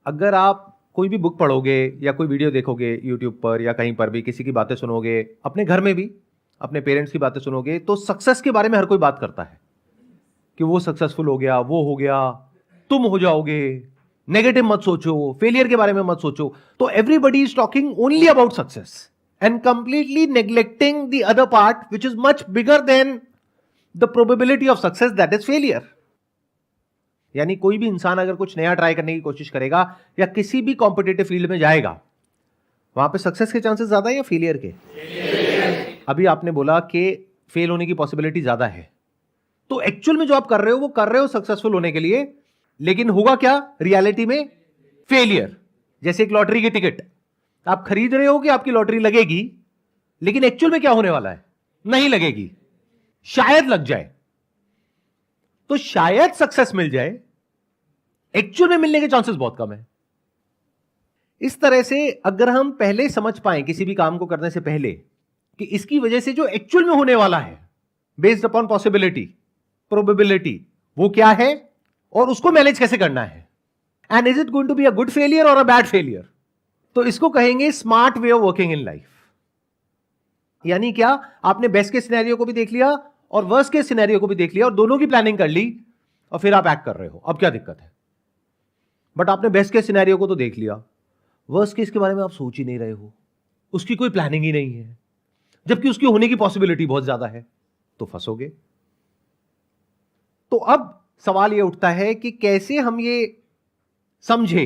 अगर आप कोई भी बुक पढ़ोगे या कोई वीडियो देखोगे यूट्यूब पर या कहीं पर भी, किसी की बातें सुनोगे, अपने घर में भी अपने पेरेंट्स की बातें सुनोगे, तो सक्सेस के बारे में हर कोई बात करता है कि वो सक्सेसफुल हो गया, वो हो गया, तुम हो जाओगे, नेगेटिव मत सोचो, फेलियर के बारे में मत सोचो। तो everybody is talking only about success and completely neglecting the other part which is much bigger than the probability of success, that is failure. यानी कोई भी इंसान अगर कुछ नया ट्राई करने की कोशिश करेगा या किसी भी कॉम्पिटिटिव फील्ड में जाएगा, वहां पे सक्सेस के चांसेस ज्यादा है या फेलियर के? अभी आपने बोला कि फेल होने की पॉसिबिलिटी ज्यादा है, तो एक्चुअल में जो आप कर रहे हो वो कर रहे हो सक्सेसफुल होने के लिए, लेकिन होगा क्या रियलिटी में? फेलियर। जैसे एक लॉटरी की टिकट आप खरीद रहे हो कि आपकी लॉटरी लगेगी, लेकिन एक्चुअल में क्या होने वाला है? नहीं लगेगी, शायद लग जाए। तो शायद सक्सेस मिल जाए, एक्चुअल में मिलने के चांसेस बहुत कम है। इस तरह से अगर हम पहले समझ पाए किसी भी काम को करने से पहले कि इसकी वजह से जो एक्चुअल में होने वाला है, बेस्ड अपॉन पॉसिबिलिटी, प्रोबेबिलिटी, वो क्या है और उसको मैनेज कैसे करना है, and is it going to be a good failure or a bad failure, तो इसको कहेंगे smart way of working in life. यानी क्या? आपने बेस्ट के सिनेरियो को भी देख लिया और वर्स्ट के सिनेरियो को भी देख लिया और दोनों की प्लानिंग कर ली और फिर आप एक्ट कर रहे हो। अब क्या दिक्कत है? बट आपने बेस्ट के सिनेरियो को तो देख लिया, वर्स्ट केस के बारे में आप सोच ही नहीं रहे हो, उसकी कोई प्लानिंग ही नहीं है, जबकि उसकी होने की पॉसिबिलिटी बहुत ज्यादा है, तो फंसोगे। तो अब सवाल यह उठता है कि कैसे हम ये समझे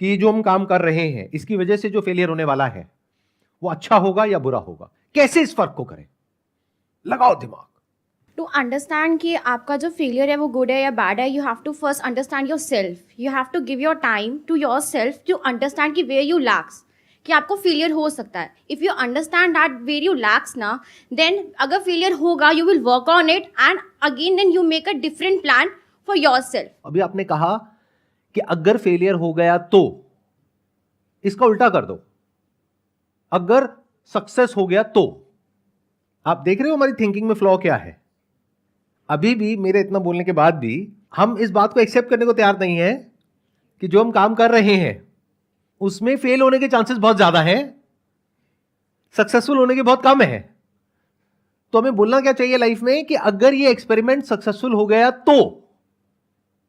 कि जो हम काम कर रहे हैं इसकी वजह से जो फेलियर होने वाला है वो अच्छा होगा या बुरा होगा, कैसे इस फर्क को करें? लगाओ दिमाग। टू अंडरस्टैंड कि आपका जो फेलियर है वो गुड है या बैड है, you have to first understand yourself. You have to give your time to yourself to understand कि वेयर यू लैक्स, कि आपको फेलियर हो सकता है। If you understand that where you lacks ना, देन अगर failure होगा you will work on it and again then you make a different plan for yourself. अभी आपने कहा कि अगर फेलियर हो गया तो, इसका उल्टा कर दो, अगर सक्सेस हो गया तो। आप देख रहे हो हमारी थिंकिंग में फ्लॉ क्या है? अभी भी मेरे इतना बोलने के बाद भी हम इस बात को एक्सेप्ट करने को तैयार नहीं है कि जो हम काम कर रहे हैं उसमें फेल होने के चांसेस बहुत ज्यादा हैं, सक्सेसफुल होने के बहुत कम है। तो हमें बोलना क्या चाहिए लाइफ में कि अगर ये एक्सपेरिमेंट सक्सेसफुल हो गया तो,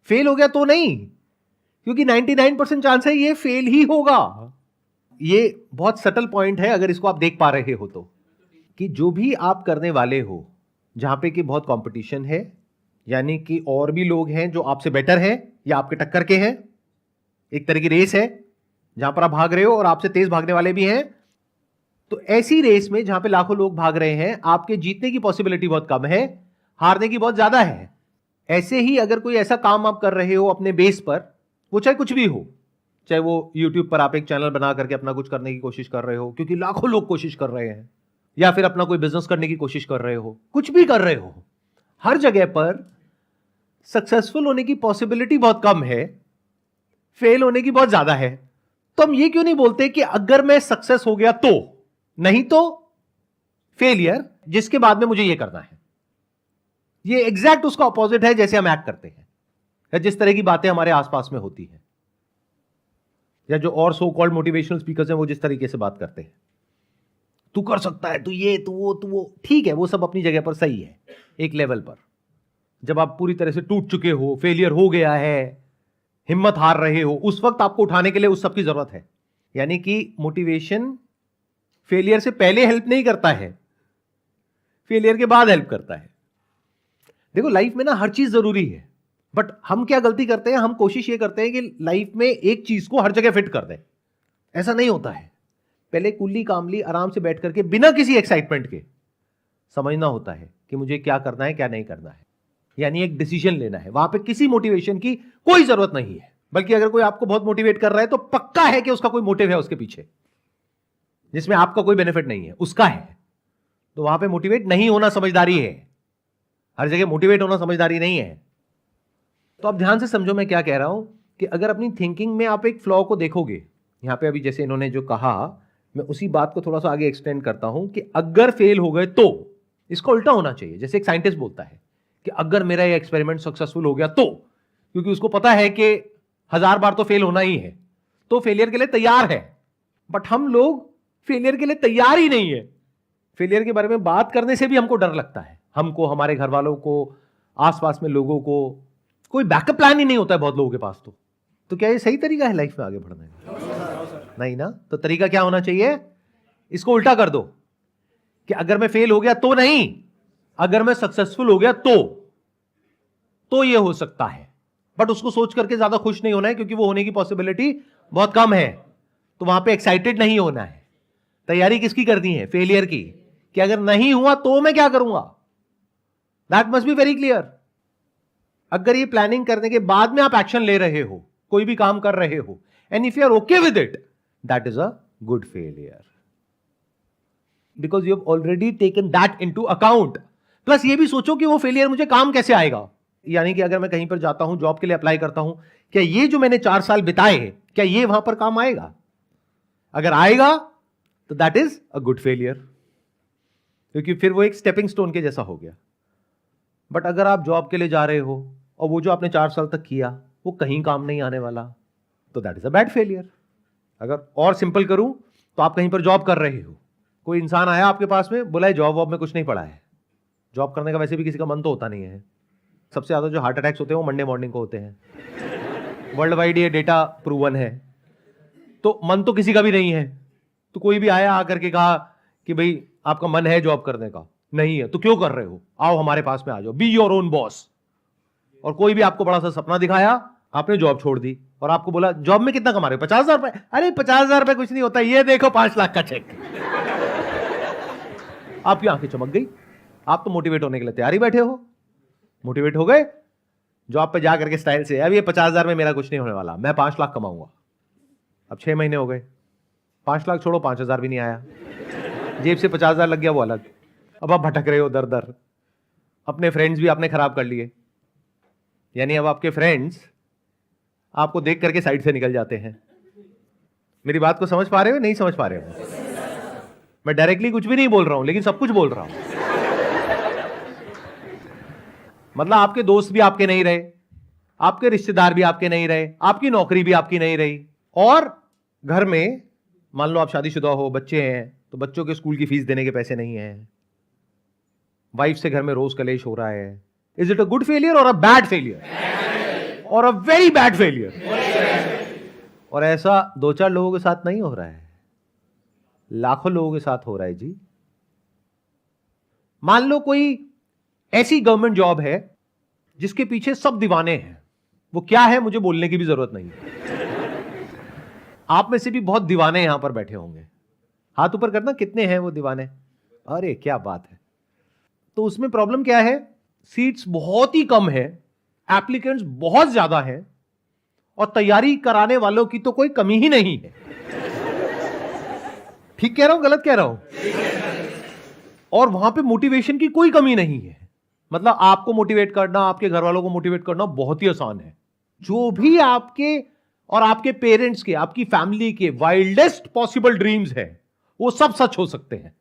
फेल हो गया तो नहीं, क्योंकि 99% चांस है ये फेल ही होगा। ये बहुत सटल पॉइंट है अगर इसको आप देख पा रहे हो तो, कि जो भी आप करने वाले हो जहां पे कि बहुत कंपटीशन है, यानी कि और भी लोग हैं जो आपसे बेटर हैं या आपके टक्कर के हैं, एक तरह की रेस है जहां पर आप भाग रहे हो और आपसे तेज भागने वाले भी हैं, तो ऐसी रेस में जहां पे लाखों लोग भाग रहे हैं, आपके जीतने की पॉसिबिलिटी बहुत कम है, हारने की बहुत ज्यादा है। ऐसे ही अगर कोई ऐसा काम आप कर रहे हो अपने बेस पर, वो चाहे कुछ भी हो, चाहे वो यूट्यूब पर आप एक चैनल बना करके अपना कुछ करने की कोशिश कर रहे हो क्योंकि लाखों लोग कोशिश कर रहे हैं, या फिर अपना कोई बिजनेस करने की कोशिश कर रहे हो, कुछ भी कर रहे हो, हर जगह पर सक्सेसफुल होने की पॉसिबिलिटी बहुत कम है, फेल होने की बहुत ज्यादा है। तो हम ये क्यों नहीं बोलते कि अगर मैं सक्सेस हो गया तो, नहीं तो फेलियर, जिसके बाद में मुझे ये करना है। ये एग्जैक्ट उसका ऑपोजिट है जैसे हम एक्ट करते हैं या जिस तरह की बातें हमारे आसपास में होती हैं, या जो और सो कॉल्ड मोटिवेशनल स्पीकर्स हैं वो जिस तरीके से बात करते हैं, तू कर सकता है, तू ये, तू वो, ठीक है, वो सब अपनी जगह पर सही है एक लेवल पर। जब आप पूरी तरह से टूट चुके हो, फेलियर हो गया है, हिम्मत हार रहे हो, उस वक्त आपको उठाने के लिए उस सब की जरूरत है। यानी कि मोटिवेशन फेलियर से पहले हेल्प नहीं करता है, फेलियर के बाद हेल्प करता है। देखो लाइफ में ना हर चीज जरूरी है, बट हम क्या गलती करते हैं, हम कोशिश ये करते हैं कि लाइफ में एक चीज को हर जगह फिट कर दें। ऐसा नहीं होता है। पहले कुल्ली कामली आराम से बैठ करके बिना किसी एक्साइटमेंट के समझना होता है कि मुझे क्या करना है क्या नहीं करना है, यानी एक डिसीजन लेना है। वहां पे किसी मोटिवेशन की कोई जरूरत नहीं है, बल्कि अगर कोई आपको बहुत मोटिवेट कर रहा है तो पक्का है कि उसका कोई मोटिव है उसके पीछे, जिसमें आपका कोई बेनिफिट नहीं है, उसका है। तो वहां पे मोटिवेट नहीं होना समझदारी है, हर जगह मोटिवेट होना समझदारी नहीं है। तो आप ध्यान से समझो मैं क्या कह रहा हूं, कि अगर अपनी थिंकिंग में आप एक फ्लॉ को देखोगे, यहां पे अभी जैसे इन्होंने जो कहा, मैं उसी बात को थोड़ा सा आगे एक्सटेंड करता हूं कि अगर फेल हो गए तो, इसका उल्टा होना चाहिए। जैसे एक साइंटिस्ट बोलता है कि अगर मेरा ये एक्सपेरिमेंट सक्सेसफुल हो गया तो, क्योंकि उसको पता है कि 1000 बार तो फेल होना ही है, तो फेलियर के लिए तैयार है। बट हम लोग फेलियर के लिए तैयार ही नहीं है। फेलियर के बारे में बात करने से भी हमको डर लगता है, हमको, हमारे घर वालों को, आसपास में लोगों को। कोई बैकअप प्लान ही नहीं होता है बहुत लोगों के पास। तो क्या ये सही तरीका है लाइफ में आगे बढ़ने का? नहीं ना। तो तरीका क्या होना चाहिए? इसको उल्टा कर दो कि अगर मैं फेल हो गया तो नहीं, अगर मैं सक्सेसफुल हो गया तो ये हो सकता है। बट उसको सोच करके ज्यादा खुश नहीं होना है, क्योंकि वो होने की पॉसिबिलिटी बहुत कम है। तो वहां पे एक्साइटेड नहीं होना है। तैयारी किसकी करनी है? फेलियर की, कि अगर नहीं हुआ तो मैं क्या करूंगा। That must be very clear. अगर ये प्लानिंग करने के बाद में आप एक्शन ले रहे हो, कोई भी काम कर रहे हो, and if you are okay with it, that is a good failure, because you have already taken that into account. Plus ये भी सोचो कि वो फेलियर मुझे काम कैसे आएगा। यानी कि अगर मैं कहीं पर जाता हूं, जॉब के लिए अप्लाई करता हूं, क्या ये जो मैंने 4 साल बिताए, क्या ये वहां पर काम आएगा? अगर आएगा तो that is a good failure, क्योंकि फिर वो एक स्टेपिंग स्टोन के जैसा हो गया। बट अगर आप जॉब के लिए जा रहे हो और वो जो आपने 4 साल तक किया वो कहीं काम नहीं आने वाला, तो that is a bad failure. अगर और सिंपल करूं तो आप कहीं पर जॉब कर रहे हो, कोई इंसान आया आपके पास में, बोला जॉब वॉब में कुछ नहीं पड़ा है। जॉब करने का वैसे भी किसी का मन तो होता नहीं है। सबसे ज्यादा जो हार्ट अटैक्स होते हैं वो मंडे मॉर्निंग को होते हैं। वर्ल्ड वाइड ये डेटा प्रूवन है। तो मन तो किसी का भी नहीं है। तो कोई भी आया आकर के कहा कि भाई आपका मन है जॉब करने का? नहीं है। तो क्यों कर रहे हो? आओ हमारे पास में आ जाओ, बी योर ओन बॉस। और कोई भी आपको बड़ा सा सपना दिखाया, आपने जॉब छोड़ दी और आपको बोला जॉब में कितना कमा रहे हो? 50,000 रुपए। अरे 50,000 रुपए कुछ नहीं होता, ये देखो 5 लाख का चेक। आपकी आंखें चमक गई। आप तो मोटिवेट होने के लिए तैयार ही बैठे हो। मोटिवेट हो गए जॉब पे जाकर के स्टाइल से, अब ये 50,000 में मेरा कुछ नहीं होने वाला, मैं 5 लाख कमाऊंगा। अब 6 महीने हो गए, 5 लाख छोड़ो 5,000 भी नहीं आया, जेब से 50,000 लग गया वो अलग। अब आप भटक रहे हो दर दर। अपने फ्रेंड्स भी आपने खराब कर लिए। यानी अब आपके फ्रेंड्स आपको देख करके साइड से निकल जाते हैं। मेरी बात को समझ पा रहे हो? नहीं समझ पा रहे हो? मैं डायरेक्टली कुछ भी नहीं बोल रहा हूं, लेकिन सब कुछ बोल रहा हूं। मतलब आपके दोस्त भी आपके नहीं रहे, आपके रिश्तेदार भी आपके नहीं रहे, आपकी नौकरी भी आपकी नहीं रही, और घर में मान लो आप शादीशुदा हो, बच्चे हैं, तो बच्चों के स्कूल की फीस देने के पैसे नहीं है, वाइफ से घर में रोज कलेश हो रहा है। Is it a good failure or a bad failure? Or a very bad failure. और ऐसा 2-4 लोगों के साथ नहीं हो रहा है, लाखों लोगों के साथ हो रहा है जी। मान लो कोई ऐसी गवर्नमेंट जॉब है जिसके पीछे सब दीवाने हैं। वो क्या है मुझे बोलने की भी जरूरत नहीं है। आप में से भी बहुत दीवाने यहां पर बैठे होंगे। हाथ ऊपर करना, कितने हैं वो दीवाने? अरे क्या बात है। तो उसमें प्रॉब्लम क्या है? सीट्स बहुत ही कम है, एप्लीकेंट्स बहुत ज्यादा है, और तैयारी कराने वालों की तो कोई कमी ही नहीं है। ठीक कह रहा हूं, गलत कह रहा हूं? और वहां पे मोटिवेशन की कोई कमी नहीं है। मतलब आपको मोटिवेट करना, आपके घर वालों को मोटिवेट करना बहुत ही आसान है। जो भी आपके और आपके पेरेंट्स के, आपकी फैमिली के वाइल्डेस्ट पॉसिबल ड्रीम्स है, वो सब सच हो सकते हैं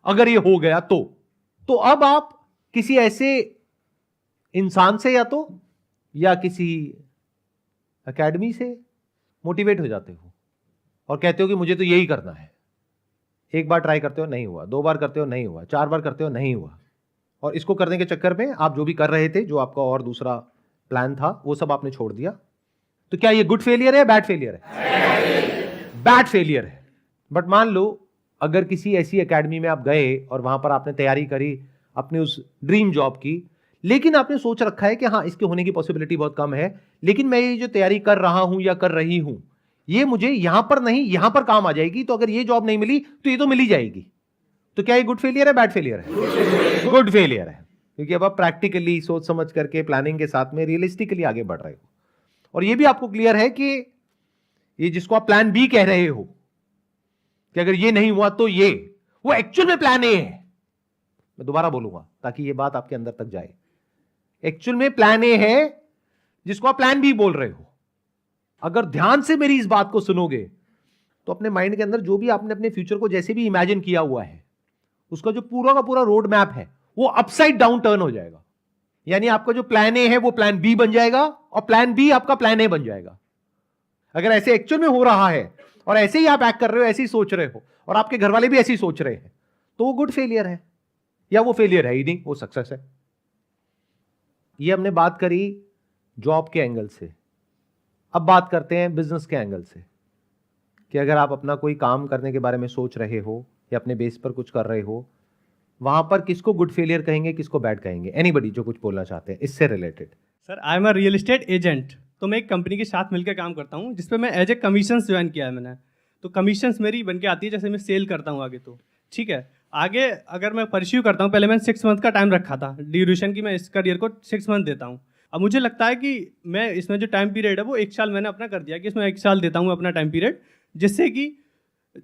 अगर ये हो गया तो अब आप किसी ऐसे इंसान से या किसी एकेडमी से मोटिवेट हो जाते हो और कहते हो कि मुझे तो यही करना है। एक बार ट्राई करते हो नहीं हुआ, 2 बार करते हो नहीं हुआ, 4 बार करते हो नहीं हुआ, और इसको करने के चक्कर में आप जो भी कर रहे थे, जो आपका और दूसरा प्लान था, वो सब आपने छोड़ दिया। तो क्या ये गुड फेलियर है, बैड फेलियर है? बैड फेलियर है। बट मान लो अगर किसी ऐसी एकेडमी में आप गए और वहां पर आपने तैयारी करी अपनी उस ड्रीम जॉब की, लेकिन आपने सोच रखा है कि हाँ इसके होने की पॉसिबिलिटी बहुत कम है, लेकिन मैं ये जो तैयारी कर रहा हूं या कर रही हूं, ये मुझे यहां पर नहीं यहां पर काम आ जाएगी, तो अगर ये जॉब नहीं मिली तो ये तो मिल ही जाएगी। तो क्या ये गुड फेलियर है, बैड फेलियर है? गुड फेलियर है, क्योंकि अब आप प्रैक्टिकली सोच समझ करके प्लानिंग के साथ में रियलिस्टिकली आगे बढ़ रहे हो। और ये भी आपको क्लियर है कि ये जिसको आप प्लान बी कह रहे हो कि अगर ये नहीं हुआ तो ये, वो एक्चुअल में प्लान ए है। मैं दोबारा बोलूंगा ताकि ये बात आपके अंदर तक जाए। एक्चुअल में प्लान ए है जिसको आप प्लान बी बोल रहे हो। अगर ध्यान से मेरी इस बात को सुनोगे तो अपने माइंड के अंदर जो भी आपने अपने फ्यूचर को जैसे भी इमेजिन किया हुआ है, उसका जो पूरा का पूरा रोड मैप है वो अपसाइड डाउन टर्न हो जाएगा। यानी आपका जो प्लान ए है वो प्लान बी बन जाएगा और प्लान बी आपका प्लान ए बन जाएगा। अगर ऐसे एक्चुअल में हो रहा है और ऐसे ही आप एक्ट कर रहे हो, ऐसे ही सोच रहे हो और आपके घर वाले भी ऐसे ही सोच रहे हैं, तो वो गुड फेलियर है, या वो फेलियर है ही नहीं, वो सक्सेस है। ये हमने बात करी जॉब के एंगल से। अब बात करते हैं बिजनेस के एंगल से, कि अगर आप अपना कोई काम करने के बारे में सोच रहे हो या अपने बेस पर कुछ कर रहे हो, वहां पर किसको गुड फेलियर कहेंगे, किसको बैड कहेंगे? एनीबडी जो कुछ बोलना चाहते हैं इससे related. Sir I am a real estate agent, तो मैं एक कंपनी के साथ मिलकर काम करता हूँ जिसपे मैं एज ए कमीशंस ज्वाइन किया है मैंने। तो कमीशंस मेरी बन के आती है, जैसे मैं सेल करता हूँ आगे, तो ठीक है। आगे अगर मैं परस्यू करता हूँ, पहले मैंने 6 मंथ का टाइम रखा था ड्यूरेशन की, मैं इस करियर को 6 मंथ देता हूँ। अब मुझे लगता है कि मैं इसमें जो टाइम पीरियड है वो 1 साल मैंने अपना कर दिया कि इसमें 1 साल देता हूँ अपना टाइम पीरियड, जिससे कि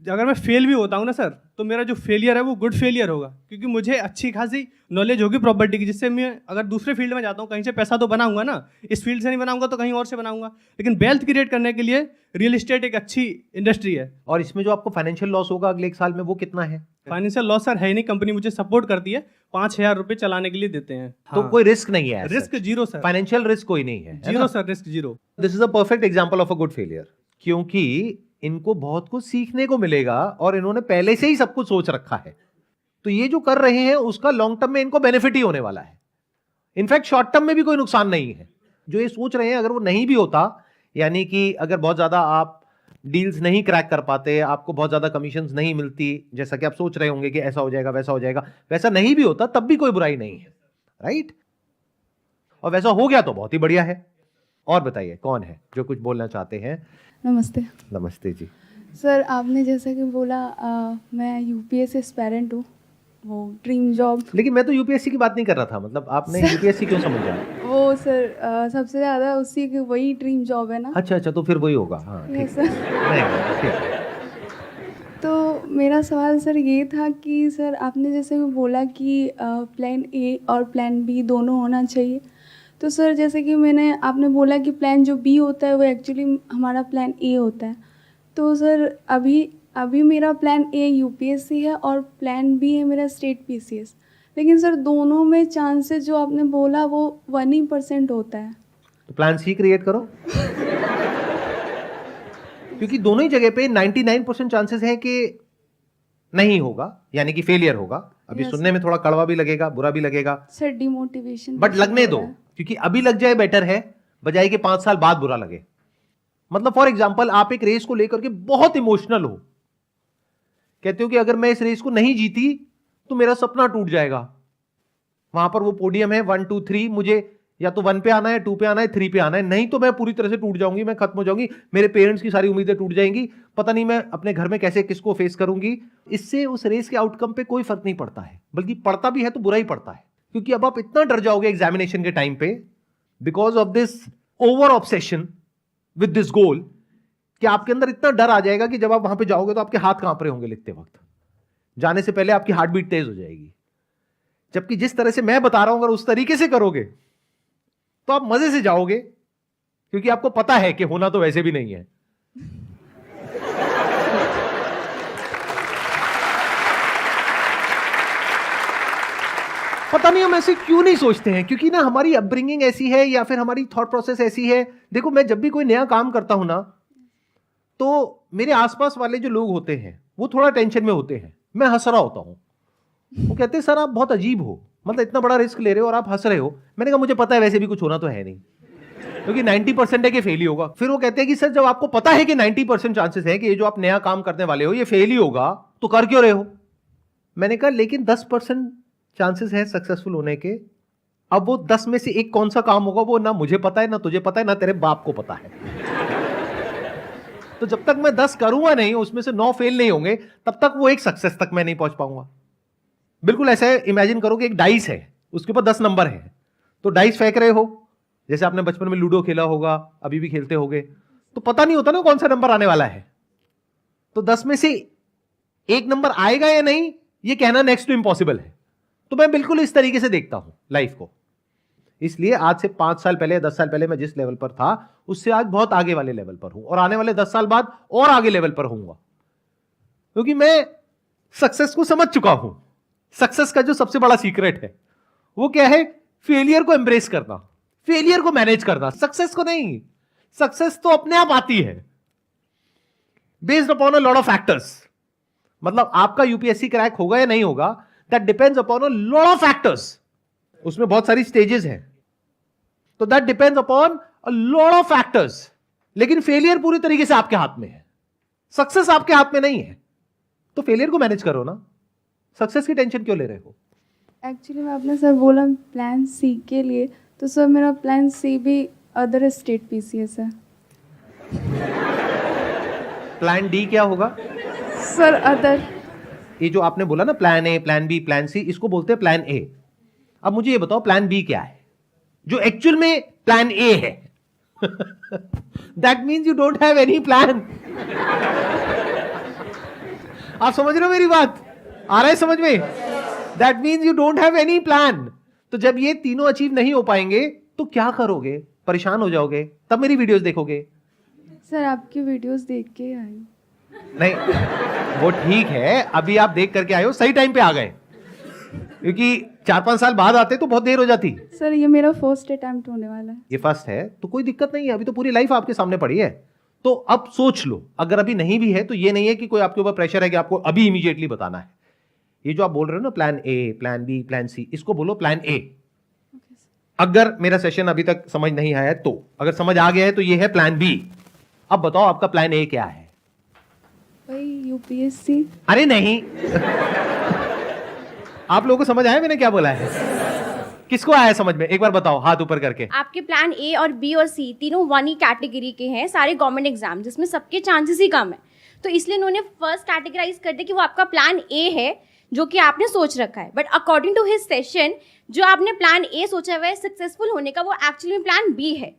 अगर मैं फेल भी होता हूँ ना सर, तो मेरा जो फेलियर है वो गुड फेलियर होगा, क्योंकि मुझे अच्छी खासी नॉलेज होगी प्रॉपर्टी की, जिससे मैं अगर दूसरे फील्ड में जाता हूँ कहीं से पैसा तो बनाऊंगा ना, इस फील्ड से नहीं बनाऊंगा तो कहीं और से बनाऊंगा। लेकिन वेल्थ क्रिएट करने के लिए रियल एस्टेट एक अच्छी इंडस्ट्री है। और इसमें जो आपको फाइनेंशियल लॉस होगा अगले 1 साल में, वो कितना है? फाइनेंशियल लॉस सर है ही नहीं, कंपनी मुझे सपोर्ट करती है, 5,000 रुपये चलाने के लिए देते हैं। तो कोई रिस्क नहीं है, risk zero sir, financial risk कोई नहीं है, zero sir, risk zero. This is a perfect example of a good failure, क्योंकि इनको बहुत कुछ सीखने को मिलेगा और इन्होंने पहले से ही सब कुछ सोच रखा है। तो ये जो कर रहे हैं उसका लॉन्ग टर्म में इनको बेनिफिट ही होने वाला है। इनफैक्ट शॉर्ट टर्म में भी कोई नुकसान नहीं है। जो ये सोच रहे हैं अगर वो नहीं भी होता, यानी कि अगर बहुत ज्यादा आप डील्स नहीं क्रैक कर पाते, आपको बहुत ज्यादा कमीशंस नहीं मिलती, जैसा कि आप सोच रहे होंगे कि ऐसा हो जाएगा वैसा हो जाएगा, वैसा नहीं भी होता तब भी कोई बुराई नहीं है, राइट? और वैसा हो गया तो बहुत ही बढ़िया है। और बताइए कौन है जो कुछ बोलना चाहते हैं? नमस्ते नमस्ते जी। सर, आपने जैसा कि बोला मैं यूपीएससी एस्पायरेंट हूँ, वो ड्रीम जॉब। लेकिन मैं तो यूपीएससी की बात नहीं कर रहा था, मतलब आपने यूपीएससी क्यों समझा? वो सर सबसे ज़्यादा उसी की वही ड्रीम जॉब है ना। अच्छा, तो फिर वही होगा। हाँ ठीक यस है। सर। नहीं, ठीक है। तो मेरा सवाल सर ये था कि सर आपने जैसे कि बोला कि प्लान ए और प्लान बी दोनों होना चाहिए। तो सर जैसे कि आपने बोला कि प्लान जो बी होता है वो एक्चुअली हमारा प्लान ए होता है। तो सर अभी मेरा प्लान ए यूपीएससी है और प्लान बी है मेरा स्टेट पीसीएस। लेकिन सर दोनों में चांसेस जो आपने बोला वो 1% होता है। तो प्लान सी क्रिएट करो। क्योंकि दोनों ही जगह पे 99% चांसेस है कि नहीं होगा, यानी कि फेलियर होगा। अभी Yes, सुनने में थोड़ा कड़वा भी लगेगा, बुरा भी लगेगा, सर डिमोटिवेशन बट लगने दो, क्योंकि अभी लग जाए बेटर है बजाय कि 5 साल बाद बुरा लगे। मतलब फॉर एग्जाम्पल आप एक रेस को लेकर के बहुत इमोशनल हो, कहते हो कि अगर मैं इस रेस को नहीं जीती तो मेरा सपना टूट जाएगा। वहां पर वो पोडियम है 1 2 3, मुझे या तो 1 पे आना है, 2 पे आना है, 3 पे आना है, नहीं तो मैं पूरी तरह से टूट जाऊंगी, मैं खत्म हो जाऊंगी, मेरे पेरेंट्स की सारी उम्मीदें टूट जाएंगी, पता नहीं मैं अपने घर में कैसे किसको फेस करूंगी। इससे उस रेस के आउटकम पे कोई फर्क नहीं पड़ता है, बल्कि पड़ता भी है तो बुरा ही पड़ता है। क्योंकि अब आप इतना डर जाओगे एग्जामिनेशन के टाइम पे because of this over obsession with this goal, कि आपके अंदर इतना डर आ जाएगा कि जब आप वहां पे जाओगे तो आपके हाथ कांप रहे होंगे लिखते वक्त, जाने से पहले आपकी हार्ट बीट तेज हो जाएगी। जबकि जिस तरह से मैं बता रहा हूं अगर उस तरीके से करोगे तो आप मजे से जाओगे, क्योंकि आपको पता है कि होना तो वैसे भी नहीं है। पता नहीं हम ऐसे क्यों नहीं सोचते हैं, क्योंकि ना हमारी अपब्रिंगिंग ऐसी है या फिर हमारी थॉट प्रोसेस ऐसी है। देखो मैं जब भी कोई नया काम करता हूं ना, तो मेरे आसपास वाले जो लोग होते हैं वो थोड़ा टेंशन में होते हैं, मैं हंस रहा होता हूं। वो कहते हैं सर आप बहुत अजीब हो, मतलब इतना बड़ा रिस्क ले रहे हो और आप हंस रहे हो। मैंने कहा मुझे पता है वैसे भी कुछ होना तो है नहीं, क्योंकि 90% है कि फेल ही होगा। फिर वो कहते हैं कि सर जब आपको पता है कि 90% चांसेस है कि ये जो आप नया काम करने वाले हो ये फेल ही होगा, तो कर क्यों रहे हो? मैंने कहा लेकिन 10% चांसेस है सक्सेसफुल होने के। अब वो 10 में से एक कौन सा काम होगा वो ना मुझे पता है, ना तुझे पता है, ना तेरे बाप को पता है। तो जब तक मैं 10 करूंगा नहीं, उसमें से 9 फेल नहीं होंगे, तब तक वो एक सक्सेस तक मैं नहीं पहुंच पाऊंगा। बिल्कुल ऐसे इमेजिन करो कि एक डाइस है, उसके ऊपर 10 नंबर है, तो डाइस फेंक रहे हो, जैसे आपने बचपन में लूडो खेला होगा, अभी भी खेलते होगे, तो पता नहीं होता ना कौन सा नंबर आने वाला है। तो 10 में से एक नंबर आएगा या नहीं ये कहना नेक्स्ट टू इम्पॉसिबल है। तो मैं बिल्कुल इस तरीके से देखता हूं लाइफ को। इसलिए आज से 5 साल पहले, 10 साल पहले मैं जिस लेवल पर था उससे आज बहुत आगे वाले लेवल पर हूं, और आने वाले 10 साल बाद और आगे लेवल पर होऊंगा, क्योंकि मैं सक्सेस को समझ चुका हूं। सक्सेस का जो सबसे बड़ा सीक्रेट है वो क्या है? फेलियर को एम्ब्रेस करना, फेलियर को मैनेज करना, सक्सेस को नहीं। सक्सेस तो अपने आप आती है, based upon a lot of factors. मतलब आपका यूपीएससी क्रैक होगा या नहीं होगा, that depends upon a lot of factors. उसमें बहुत सारी स्टेजेस हैं, तो that depends upon a lot of factors. लेकिन फेलियर पूरी तरीके से आपके हाथ में है, सक्सेस आपके हाथ में नहीं है। तो फेलियर को मैनेज करो ना, सक्सेस की टेंशन क्यों ले रहे हो? एक्चुअली मैं आपने सर बोला प्लान सी के लिए, तो सर मेरा प्लान सी भी अदर स्टेट पीसीएस है। प्लान डी क्या होगा? Sir other. ये जो आपने बोला ना plan A, plan B, plan C, इसको बोलते हैं प्लान ए। अब मुझे ये बताओ प्लान बी क्या है, जो एक्चुअल में प्लान ए है? That means you don't have any plan. आप समझ रहे हो मेरी बात? आ रहा है समझ में? That means you don't have any plan. तो जब ये तीनों अचीव नहीं हो पाएंगे तो क्या करोगे? परेशान हो जाओगे, तब मेरी वीडियोस देखोगे। सर आपकी वीडियोस देख के आई। नहीं, वो ठीक है, अभी आप देख करके आए हो, सही टाइम पे आ गए, क्योंकि 4-5 साल बाद आते तो बहुत देर हो जाती। सर ये मेरा फर्स्ट अटेम्प्ट होने वाला है। ये फर्स्ट है तो कोई दिक्कत नहीं है, अभी तो पूरी लाइफ आपके सामने पड़ी है। तो अब सोच लो, अगर अभी नहीं भी है तो ये नहीं है कि कोई आपके ऊपर प्रेशर है कि आपको अभी इमीडिएटली बताना है। ये जो आप बोल रहे हो ना plan A, plan B, plan C, इसको बोलो प्लान ए। अगर मेरा सेशन अभी तक समझ नहीं आया है तो, अगर समझ आ गया है तो ये है प्लान बी। अब बताओ आपका प्लान ए क्या है? भाई यूपीएससी। अरे नहीं, आप लोगों को समझ आया मैंने क्या बोला है? किसको आया समझ में? एक बार बताओ हाथ ऊपर करके। आपके प्लान ए और बी और सी तीनों वन ही कैटेगरी के हैं, सारे गवर्नमेंट एग्जाम जिसमें सबके चांसेस ही कम है। तो इसलिए उन्होंने फर्स्ट कैटेगराइज कर दिया कि वो आपका प्लान ए है जो कि आपने सोच रखा है। But according to his session, जो आपने प्लान ए सोचा हुआ है सक्सेसफुल होने का, वो एक्चुअली में प्लान बी है।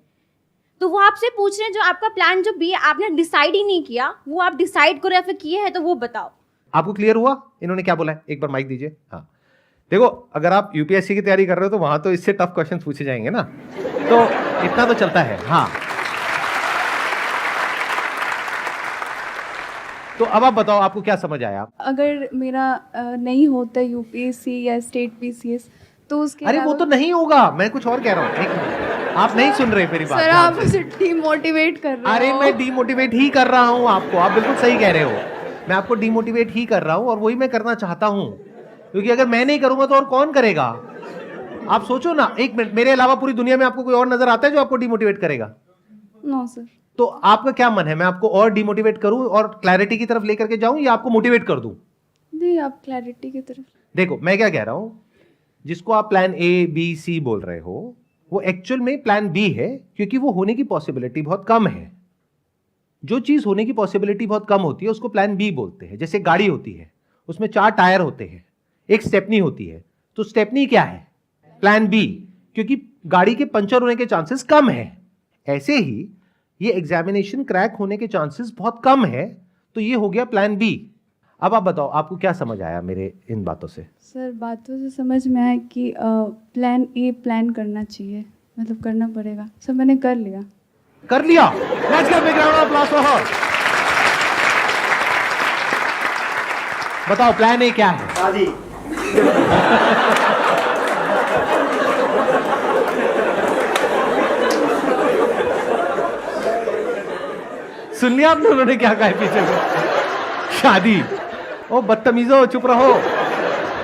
तो वो आपसे पूछ रहे हैं जो आपका प्लान जो बी है आपने डिसाइड ही नहीं किया, वो आप डिसाइड करो या फिर किए हैं, तो वो बताओ। आपको क्लियर हुआ इन्होंने क्या बोला है? एक बार माइक दीजिए। हाँ देखो, अगर आप यूपीएससी की तैयारी कर रहे हो तो वहां तो इससे टफ क्वेश्चन पूछे जाएंगे ना, तो इतना तो चलता है। हाँ, तो अब आप बताओ आपको क्या समझ आया? अगर मेरा नहीं होता यूपीएससी या स्टेट पीसीएस तो उसके अरे वो तो नहीं होगा, मैं कुछ और कह रहा हूँ। एक मिनट, आप नहीं सुन रहे मेरी बात। सर आप मुझे डिमोटिवेट कर रहे हो। अरे मैं डिमोटिवेट ही कर रहा हूँ आपको, आप बिल्कुल सही कह रहे हो। मैं आपको डिमोटिवेट ही कर रहा हूँ और वही मैं करना चाहता हूँ, क्योंकि अगर मैं नहीं करूंगा तो और कौन करेगा? आप सोचो ना, एक मिनट, मेरे अलावा पूरी दुनिया में आपको कोई और नजर आता है जो आपको डिमोटिवेट करेगा? No sir. तो आपका क्या मन है, मैं आपको और डिमोटिवेट करूं और क्लैरिटी की तरफ लेकर के जाऊं या आपको मोटिवेट कर दूं? नहीं, आप क्लैरिटी की तरफ। देखो मैं क्या कह रहा हूं, जिसको आप प्लान ए बी सी बोल रहे हो वो एक्चुअल में प्लान बी है, क्योंकि वो होने की पॉसिबिलिटी बहुत कम है। जो चीज होने की पॉसिबिलिटी बहुत कम होती है उसको प्लान बी बोलते हैं। जैसे गाड़ी होती है, उसमें 4 टायर होते हैं, एक स्टेपनी होती है, तो स्टेपनी क्या है? प्लान बी, क्योंकि गाड़ी के पंचर होने के चांसेस कम है। ऐसे ही ये एग्जामिनेशन क्रैक होने के चांसेस बहुत कम है, तो ये हो गया प्लान बी। अब आप बताओ आपको क्या समझ आया मेरे इन बातों से? सर बातों से समझ में आया कि प्लान ए प्लान करना चाहिए, मतलब करना पड़ेगा। सर मैंने कर लिया। कर लिया? Let's give big round of applause for her. बताओ प्लान ए क्या है? शादी। सुन लिया आपने उन्होंने क्या कहा है पीछे से? शादी। ओ बदतमीजो, चुप रहो।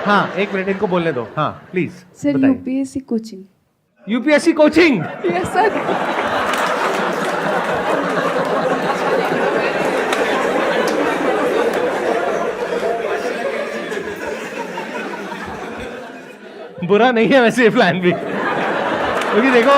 हाँ एक मिनट इनको बोलने दो। हाँ प्लीज सर बताइए। UPSC coaching. UPSC coaching? Yes sir. बुरा नहीं है वैसे ये प्लान भी, क्योंकि देखो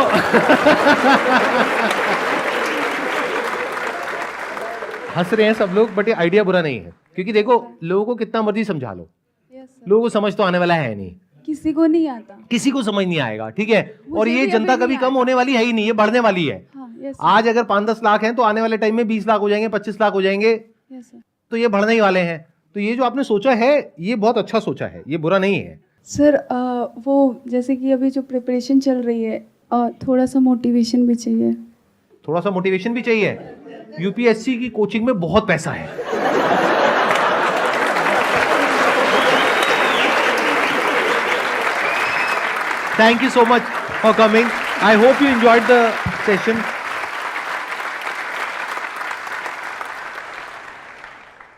हंस रहे हैं सब लोग, बट ये आइडिया बुरा नहीं है, क्योंकि देखो लोगों को कितना मर्जी समझा लो, यस सर। लोगों को समझ तो आने वाला है नहीं, किसी को नहीं आता। किसी को समझ नहीं आएगा, ठीक है। और मुझे ये भी जनता अभी कभी नहीं कम होने वाली है ही नहीं, ये बढ़ने वाली है। हाँ यस आज अगर 5-10 लाख हैं तो आने वाले टाइम में 20 लाख हो जाएंगे, 25 लाख हो जाएंगे, यस सर। तो ये बढ़ने ही वाले हैं। तो ये जो आपने सोचा है ये बहुत अच्छा सोचा है, ये बुरा नहीं है। सर वो जैसे कि अभी जो प्रिपरेशन चल रही है, थोड़ा सा मोटिवेशन भी चाहिए। थोड़ा सा मोटिवेशन भी चाहिए। यूपीएससी की कोचिंग में बहुत पैसा है। Thank you so much for coming. I hope you enjoyed the session.